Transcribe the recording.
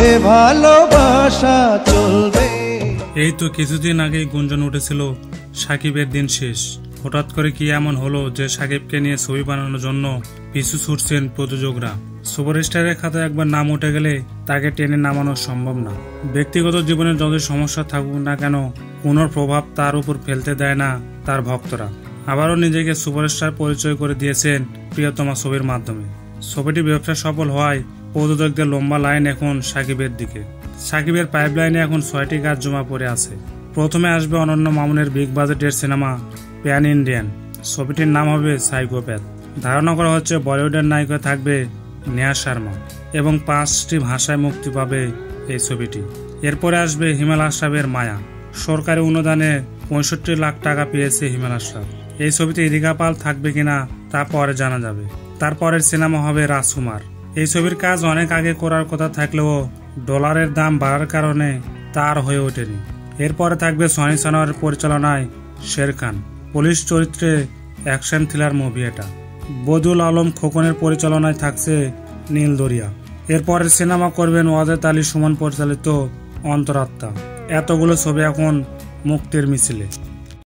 এ ভালোবাসা চলবে। এই তো কিছুদিন আগেই গুঞ্জন উঠেছিল সাকিবের দিন শেষ। হঠাৎ করে কি এমন হলো যে সাকিবকে নিয়ে ছবি বানানোর জন্য পিছু ছুটছেন প্রযোজকরা। সুপারস্টারের খাতায় একবার নাম উঠে গেলে তাকে টেনে নামানো সম্ভব না। ব্যক্তিগত জীবনে যত সমস্যা থাকুক না কেন, কোনো প্রভাব তার উপর ফেলতে দেয় না তার ভক্তরা। আবারও নিজেকে সুপারস্টার পরিচয় করে দিয়েছেন প্রিয়তমা ছবির মাধ্যমে। ছবিটি ব্যবসা সফল হওয়ায় প্রযোজকদের লম্বা লাইন এখন সাকিবের দিকে। সাকিবের পাইপলাইনে এখন 6টি কাজ জমা পড়ে আছে। প্রথমে আসবে অনন্য মামুনের বিগ বাজেটের সিনেমা প্যান ইন্ডিয়ান। ছবিটির নাম হবে সাইকোপ্যাথ। ধারণা করা হচ্ছে বলিউডের নায়িকা থাকবে নেহা শর্মা এবং 5টি ভাষায় মুক্তি পাবে এই ছবিটি। এরপরে আসবে হিমেল আশরাফের মায়া। সরকারি অনুদানে 65 লাখ টাকা পেয়েছে হিমেল আশরাফ। এই ছবিতে ইদিকা পাল থাকবে কিনা তা পরে জানা যাবে। তারপরের সিনেমা হবে রাজকুমার। এই ছবির কাজ অনেক আগে করার কথা থাকলেও ডলারের দাম বাড়ার কারণে তার হয়ে ওঠেনি। এরপরে থাকবে সনি সানোয়ারের পরিচালনায় শের খান। পুলিশ চরিত্রে অ্যাকশন থ্রিলার মুভি এটা। বদিউল আলম খোকনের পরিচালনায় থাকছে নীল দরিয়া। এরপরের সিনেমা করবেন ওয়াজেদ আলী সুমন পরিচালিত অন্তরাত্মা। এতগুলো ছবি এখন মুক্তির মিছিলে।